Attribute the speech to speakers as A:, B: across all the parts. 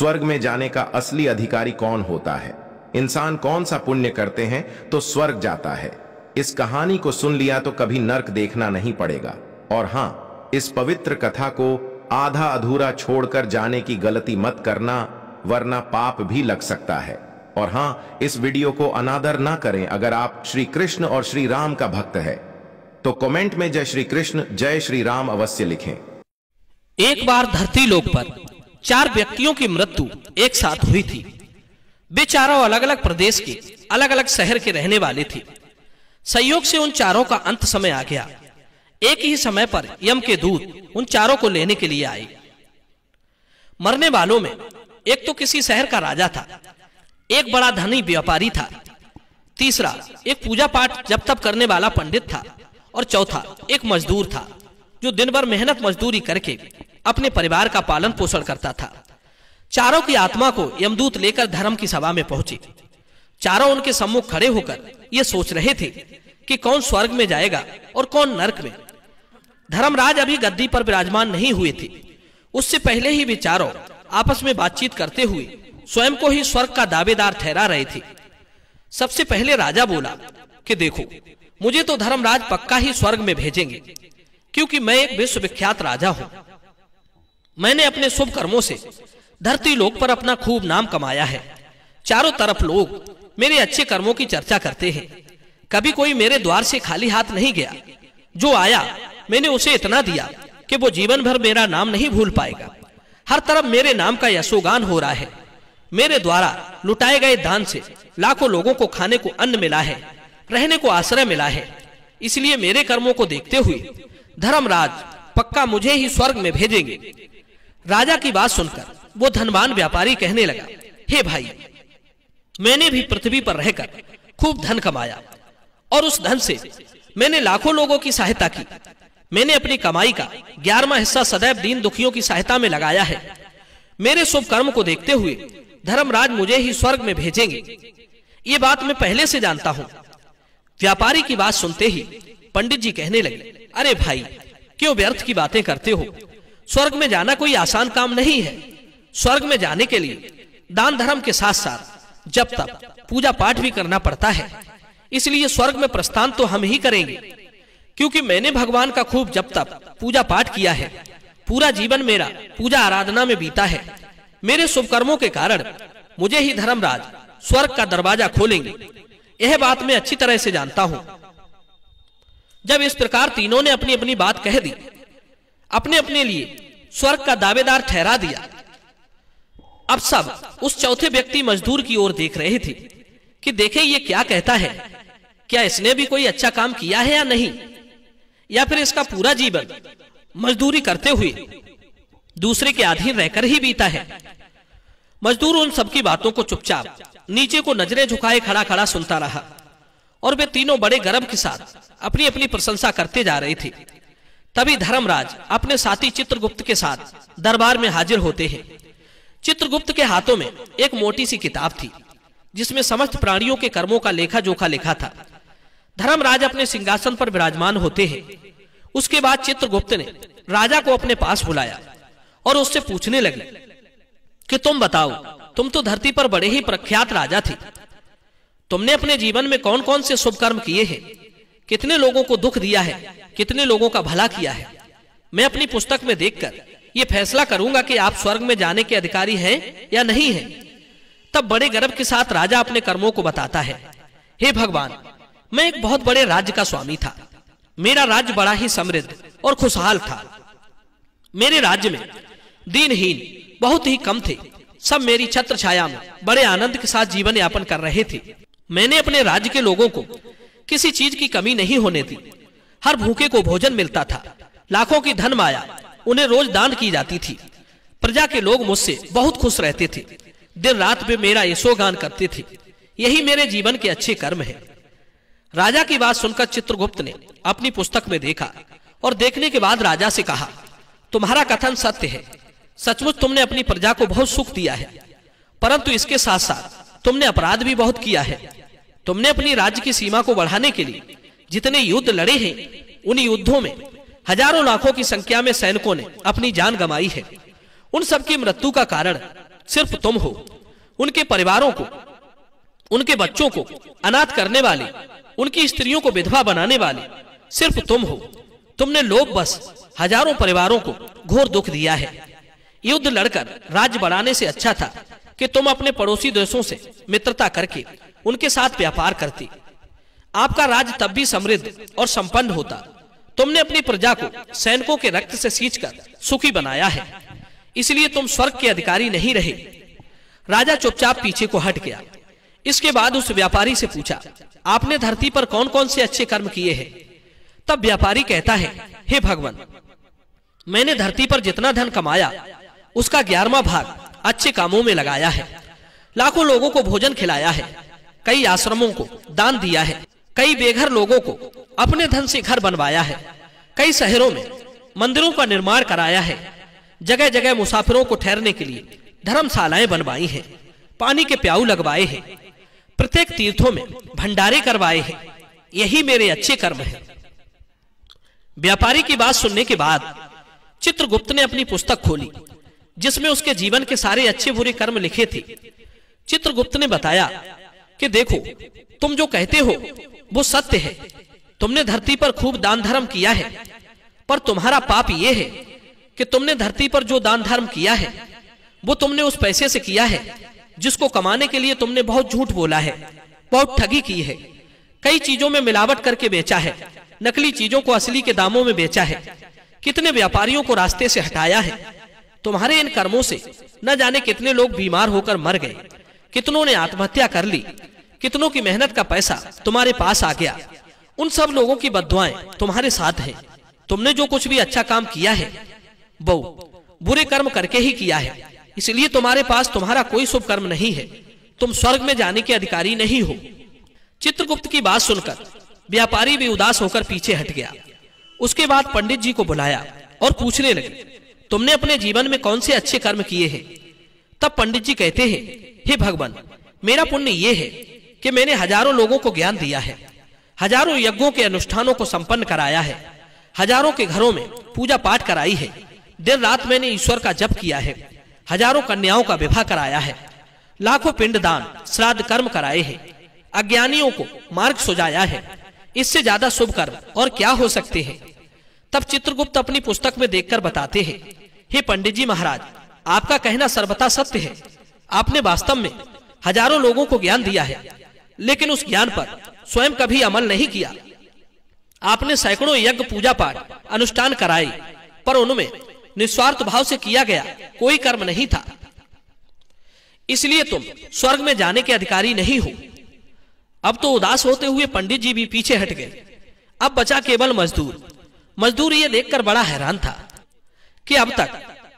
A: स्वर्ग में जाने का असली अधिकारी कौन होता है? इंसान कौन सा पुण्य करते हैं तो स्वर्ग जाता है? इस कहानी को सुन लिया तो कभी नर्क देखना नहीं पड़ेगा। और हां, इस पवित्र कथा को आधा अधूरा छोड़कर जाने की गलती मत करना, वरना पाप भी लग सकता है। और हां, इस वीडियो को अनादर ना करें। अगर आप श्री कृष्ण और श्री राम का भक्त है तो कमेंट में जय श्री कृष्ण जय श्री राम अवश्य लिखें।
B: एक बार धरती लोक पर 4 व्यक्तियों की मृत्यु एक साथ हुई थी। वे चारों अलग अलग प्रदेश के अलग अलग शहर के रहने वाले थे। संयोग से उन चारों का अंत समय आ गया। एक ही समय पर यम के दूत उन चारों को लेने के लिए आए। मरने वालों में एक तो किसी शहर का राजा था, एक बड़ा धनी व्यापारी था, तीसरा एक पूजा पाठ जप तप करने वाला पंडित था, और चौथा एक मजदूर था जो दिन भर मेहनत मजदूरी करके अपने परिवार का पालन पोषण करता था। चारों की आत्मा को यमदूत लेकर धर्म की सभा में पहुंचे। चारों उनके सम्मुख खड़े होकर ये सोच रहे थे कि कौन स्वर्ग में जाएगा और कौन नरक में। धर्मराज अभी गद्दी पर विराजमान नहीं हुए थे। उससे पहले ही वे चारों आपस में बातचीत करते हुए स्वयं को ही स्वर्ग का दावेदार ठहरा रहे थे। सबसे पहले राजा बोला कि देखो, मुझे तो धर्मराज पक्का ही स्वर्ग में भेजेंगे, क्योंकि मैं एक विश्वविख्यात राजा हूं। मैंने अपने शुभ कर्मों से धरती लोक पर अपना खूब नाम कमाया है। चारों तरफ लोग मेरे अच्छे कर्मों की चर्चा करते हैं। कभी कोई मेरे द्वार से खाली हाथ नहीं गया। जो आया मैंने उसे इतना दिया कि वो जीवन भर मेरा नाम नहीं भूल पाएगा। हर तरफ मेरे नाम का यशोगान हो रहा है। मेरे द्वारा लुटाए गए दान से लाखों लोगों को खाने को अन्न मिला है, रहने को आश्रय मिला है। इसलिए मेरे कर्मों को देखते हुए धर्मराज पक्का मुझे ही स्वर्ग में भेजेंगे। राजा की बात सुनकर वो धनवान व्यापारी कहने लगा, हे भाई, मैंने भी पृथ्वी पर रहकर खूब धन कमाया और उस धन से मैंने लाखों लोगों की सहायता की। मैंने अपनी कमाई का 11वां हिस्सा सदैव दीन दुखियों की सहायता में लगाया है। मेरे शुभ कर्म को देखते हुए धर्मराज मुझे ही स्वर्ग में भेजेंगे। ये बात मैं पहले से जानता हूं। व्यापारी की बात सुनते ही पंडित जी कहने लगे, अरे भाई, क्यों व्यर्थ की बातें करते हो? स्वर्ग में जाना कोई आसान काम नहीं है। स्वर्ग में जाने के लिए दान धर्म के साथ साथ जब तक पूजा पाठ भी करना पड़ता है। इसलिए स्वर्ग में प्रस्थान तो हम ही करेंगे, क्योंकि मैंने भगवान का खूब जब तक पूजा पाठ किया है। पूरा जीवन मेरा पूजा आराधना में बीता है। मेरे शुभ कर्मों के कारण मुझे ही धर्मराज स्वर्ग का दरवाजा खोलेंगे। यह बात मैं अच्छी तरह से जानता हूं। जब इस प्रकार तीनों ने अपनी अपनी बात कह दी, अपने अपने लिए स्वर्ग का दावेदार ठहरा दिया, अब सब उस चौथे व्यक्ति मजदूर की ओर देख रहे थे कि देखे ये क्या कहता है। क्या इसने भी कोई अच्छा काम किया है या नहीं, या फिर इसका पूरा जीवन मजदूरी करते हुए दूसरे के अधीन रहकर ही बीता है। मजदूर उन सबकी बातों को चुपचाप नीचे को नजरें झुकाए खड़ा खड़ा सुनता रहा, और वे तीनों बड़े गर्व के साथ अपनी अपनी प्रशंसा करते जा रहे थे। तभी धर्मराज अपने साथी चित्रगुप्त के साथ दरबार में हाजिर होते हैं। चित्रगुप्त के हाथों में एक मोटी सी किताब थी, जिसमें समस्त प्राणियों के कर्मों का लेखा जोखा लिखा था। धर्मराज अपने सिंहासन पर विराजमान होते हैं। उसके बाद चित्रगुप्त ने राजा को अपने पास बुलाया और उससे पूछने लगे कि तुम बताओ, तुम तो धरती पर बड़े ही प्रख्यात राजा थे। तुमने अपने जीवन में कौन कौन से शुभ कर्म किए हैं? कितने लोगों को दुख दिया है, कितने लोगों का भला किया है? मैं अपनी पुस्तक में देखकर ये फैसला करूंगा कि आप स्वर्ग में जाने के अधिकारी हैं या नहीं हैं। तब बड़े गर्व के साथ राजा अपने कर्मों को बताता है, हे भगवान, मैं एक बहुत बड़े राज्य का स्वामी था। मेरा राज्य बड़ा ही समृद्ध और खुशहाल था। मेरे राज्य में दीनहीन बहुत ही कम थे। सब मेरी छत्र छाया में बड़े आनंद के साथ जीवन यापन कर रहे थे। मैंने अपने राज्य के लोगों को किसी चीज की कमी नहीं होने दी। हर भूखे को भोजन मिलता था। लाखों की धन माया उन्हें रोज दान की जाती थी। प्रजा के लोग मुझसे बहुत खुश रहते थे। दिन रात वे मेरा यशोगान करते थे। यही मेरे जीवन के अच्छे कर्म है। राजा की बात सुनकर चित्रगुप्त ने अपनी पुस्तक में देखा और देखने के बाद राजा से कहा, तुम्हारा कथन सत्य है। सचमुच तुमने अपनी प्रजा को बहुत सुख दिया है, परंतु इसके साथ साथ तुमने अपराध भी बहुत किया है। तुमने अपनी राज्य की सीमा को बढ़ाने के लिए जितने युद्ध लड़े हैं, उन युद्धों में हजारों लाखों की संख्या में सैनिकों ने अपनी जान गंवाई है। उन सबकी मृत्यु का कारण सिर्फ तुम हो। उनके परिवारों को, उनके बच्चों को अनाथ करने वाले, उनकी स्त्रियों को विधवा बनाने वाले सिर्फ तुम हो। तुमने लोभ बस हजारों परिवारों को घोर दुख दिया है। युद्ध लड़कर राज्य बढ़ाने से अच्छा था कि तुम अपने पड़ोसी देशों से मित्रता करके उनके साथ व्यापार करते। आपका राज्य तब भी समृद्ध और संपन्न होता। तुमने अपनी प्रजा को सैनिकों के रक्त से सींचकर सुखी बनाया है, इसलिए तुम स्वर्ग के अधिकारी नहीं रहे। राजा चुपचाप पीछे को हट गया। इसके बाद उस व्यापारी से पूछा, आपने धरती पर कौन कौन से अच्छे कर्म किए हैं? तब व्यापारी कहता है, हे भगवान, मैंने धरती पर जितना धन कमाया उसका 11वां भाग अच्छे कामों में लगाया है। लाखों लोगों को भोजन खिलाया है, कई आश्रमों को दान दिया है, कई बेघर लोगों को अपने धन से घर बनवाया है, कई शहरों में मंदिरों का निर्माण कराया है, जगह जगह मुसाफिरों को ठहरने के लिए धर्मशालाएं बनवाई हैं, पानी के प्याऊ लगवाए हैं, प्रत्येक तीर्थों में भंडारे करवाए हैं। यही मेरे अच्छे कर्म हैं। व्यापारी की बात सुनने के बाद चित्रगुप्त ने अपनी पुस्तक खोली जिसमें उसके जीवन के सारे अच्छे बुरे कर्म लिखे थे। चित्रगुप्त ने बताया कि देखो, तुम जो कहते हो वो सत्य है। तुमने धरती पर खूब दान धर्म किया है, पर तुम्हारा पाप ये है कि तुमने धरती पर जो दान धर्म किया है वो तुमने उस पैसे से किया है जिसको कमाने के लिए तुमने बहुत झूठ बोला है, बहुत ठगी की है, कई चीजों में मिलावट करके बेचा है, नकली चीजों को असली के दामों में बेचा है, कितने व्यापारियों को रास्ते से हटाया है। तुम्हारे इन कर्मों से न जाने कितने लोग बीमार होकर मर गए, कितनों ने आत्महत्या कर ली, कितनों की मेहनत का पैसा तुम्हारे पास आ गया। उन सब लोगों की बद्दुआएं तुम्हारे साथ हैं। तुमने जो कुछ भी अच्छा काम किया है वो बुरे कर्म करके ही किया है, इसलिए तुम्हारे पास तुम्हारा कोई शुभ कर्म नहीं है। तुम स्वर्ग में जाने के अधिकारी नहीं हो। चित्रगुप्त की बात सुनकर व्यापारी भी उदास होकर पीछे हट गया। उसके बाद पंडित जी को बुलाया और पूछने लगे, तुमने अपने जीवन में कौन से अच्छे कर्म किए हैं? तब पंडित जी कहते हैं, हे भगवान, मेरा पुण्य ये है कि मैंने हजारों लोगों को ज्ञान दिया है, हजारों यज्ञों के अनुष्ठानों को संपन्न कराया है, हजारों के घरों में पूजा पाठ कराई है, दिन रात मैंने ईश्वर का जप किया है, हजारों कन्याओं का विवाह कराया है, लाखों पिंडदान श्राद्ध कर्म कराए हैं, अज्ञानियों को मार्ग सुझाया है। इससे ज्यादा शुभ कर्म और क्या हो सकते हैं? तब चित्रगुप्त अपनी पुस्तक में देखकर बताते हैं, हे पंडित जी महाराज, आपका कहना सर्वथा सत्य है। आपने वास्तव में हजारों लोगों को ज्ञान दिया है, लेकिन उस ज्ञान पर स्वयं कभी अमल नहीं किया। आपने सैकड़ों यज्ञ पूजा पाठ अनुष्ठान कराए, पर उनमें निस्वार्थ भाव से किया गया कोई कर्म नहीं था। इसलिए तुम स्वर्ग में जाने के अधिकारी नहीं हो। अब तो उदास होते हुए पंडित जी भी पीछे हट गए। अब बचा केवल मजदूर। मजदूर ये देखकर बड़ा हैरान था कि अब तक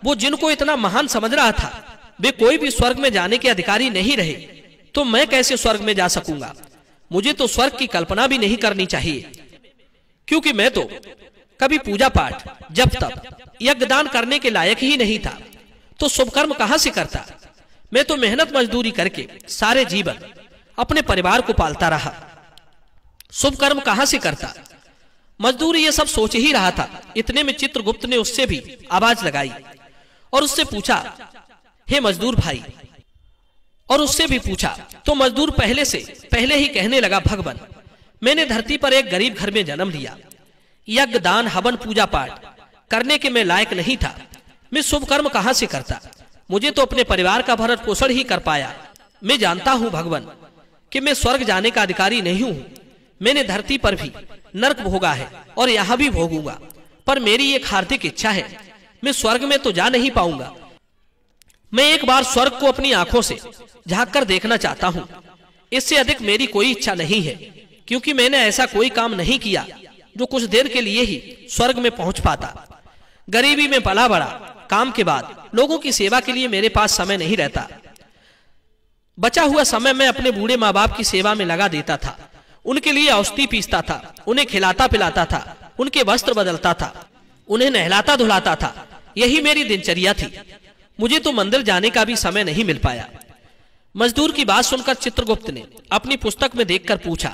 B: वो जिनको इतना महान समझ रहा था वे कोई भी स्वर्ग में जाने के अधिकारी नहीं रहे, तो मैं कैसे स्वर्ग में जा सकूंगा? मुझे तो स्वर्ग की कल्पना भी नहीं करनी चाहिए, क्योंकि मैं तो कभी पूजा पाठ, जप तप, यज्ञ दान करने के लायक ही नहीं था, तो शुभ कर्म कहां से करता? मैं तो मेहनत मजदूरी करके सारे जीवन अपने परिवार को पालता रहा, शुभ कर्म कहां से करता? मजदूर ये सब सोच ही रहा था। इतने में चित्रगुप्त ने उससे भी आवाज लगाई और उससे पूछा, हे मजदूर भाई, और उससे भी पूछा। तो मजदूर पहले ही कहने लगा, भगवान, मैंने धरती पर एक गरीब घर में जन्म लिया। यज्ञ दान हवन पूजा पाठ करने के मैं लायक नहीं था। मैं शुभ कर्म कहां से करता? मुझे तो अपने परिवार का भरण पोषण ही कर पाया। मैं जानता हूं भगवान कि मैं स्वर्ग जाने का अधिकारी नहीं हूं। मैंने धरती पर भी नरक भोगा है और यहां भी भोगूंगा, पर मेरी एक हार्दिक इच्छा है, मैं स्वर्ग में तो जा नहीं पाऊंगा। मैं एक बार स्वर्ग को अपनी आंखों से झांक कर देखना चाहता हूं। इससे अधिक मेरी कोई इच्छा नहीं है, क्योंकि मैंने ऐसा कोई काम नहीं किया जो कुछ देर के लिए ही स्वर्ग में पहुंच पाता। गरीबी में पला बड़ा, काम के बाद लोगों की सेवा के लिए मेरे पास समय नहीं रहता। बचा हुआ समय मैं अपने बूढ़े माँ बाप की सेवा में लगा देता था। उनके लिए औषधि पीसता था, उन्हें खिलाता पिलाता था, उनके वस्त्र बदलता था, उन्हें नहलाता धुलाता था। यही मेरी दिनचर्या थी। मुझे तो मंदिर जाने का भी समय नहीं मिल पाया। मजदूर की बात सुनकर चित्रगुप्त ने अपनी पुस्तक में देखकर पूछा,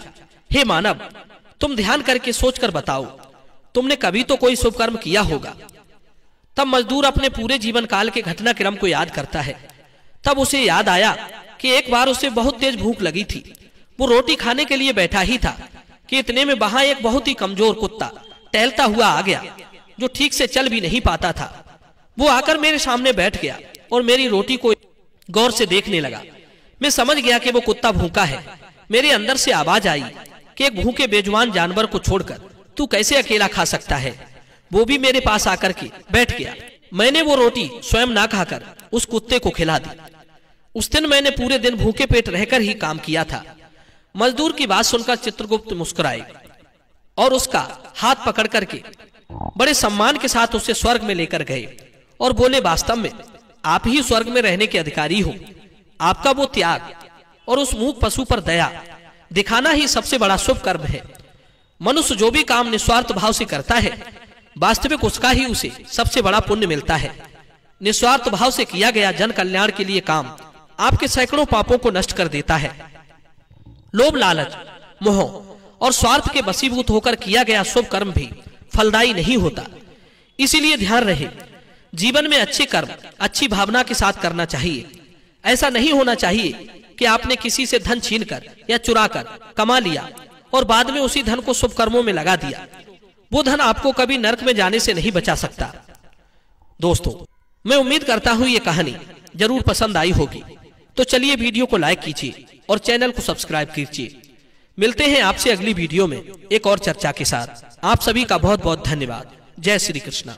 B: हे मानव, तुम ध्यान करके सोचकर बताओ, तुमने कभी तो कोई शुभ कर्म किया होगा। तब मजदूर अपने पूरे जीवन काल के घटनाक्रम को याद करता है। तब उसे याद आया कि एक बार उसे बहुत तेज भूख लगी थी। वो रोटी खाने के लिए बैठा ही था कि इतने में वहां एक बहुत ही कमजोर कुत्ता टहलता हुआ आ गया, जो ठीक से चल भी नहीं पाता था। वो आकर मेरे सामने बैठ गया और मेरी रोटी को गौर से देखने लगा। मैं समझ गया कि वो कुत्ता भूखा है। मेरे अंदर से आवाज आई कि एक भूखे बेजुबान जानवर को छोड़कर तू कैसे अकेला खा सकता है। वो भी मेरे पास आकर के बैठ गया। मैंने वो रोटी स्वयं ना खाकर उस कुत्ते को खिला दी। उस दिन मैंने पूरे दिन भूखे पेट रहकर ही काम किया था। मजदूर की बात सुनकर चित्रगुप्त मुस्कुराए और उसका हाथ पकड़ करके बड़े सम्मान के साथ उसे स्वर्ग में लेकर गए और बोले, वास्तव में आप ही स्वर्ग में रहने के अधिकारी हो। आपका वो त्याग और उस मूक पशु पर दया दिखाना ही सबसे बड़ा शुभ कर्म है। मनुष्य जो भी काम निस्वार्थ भाव से करता है, वास्तविक उसका ही उसे सबसे बड़ा पुण्य मिलता है। निस्वार्थ भाव से किया गया जन कल्याण के लिए काम आपके सैकड़ों पापों को नष्ट कर देता है। लोभ, लालच, मोह और स्वार्थ के वशीभूत होकर किया गया शुभ कर्म भी फलदायी नहीं होता। इसीलिए ध्यान रहे, जीवन में अच्छे कर्म अच्छी भावना के साथ करना चाहिए। ऐसा नहीं होना चाहिए कि आपने किसी से धन छीनकर या चुराकर कमा लिया और बाद में उसी धन को शुभ कर्मों में लगा दिया। वो धन आपको कभी नरक में जाने से नहीं बचा सकता। दोस्तों, मैं उम्मीद करता हूं ये कहानी जरूर पसंद आई होगी। तो चलिए वीडियो को लाइक कीजिए और चैनल को सब्सक्राइब कीजिए। मिलते हैं आपसे अगली वीडियो में एक और चर्चा के साथ। आप सभी का बहुत बहुत धन्यवाद। जय श्री कृष्णा।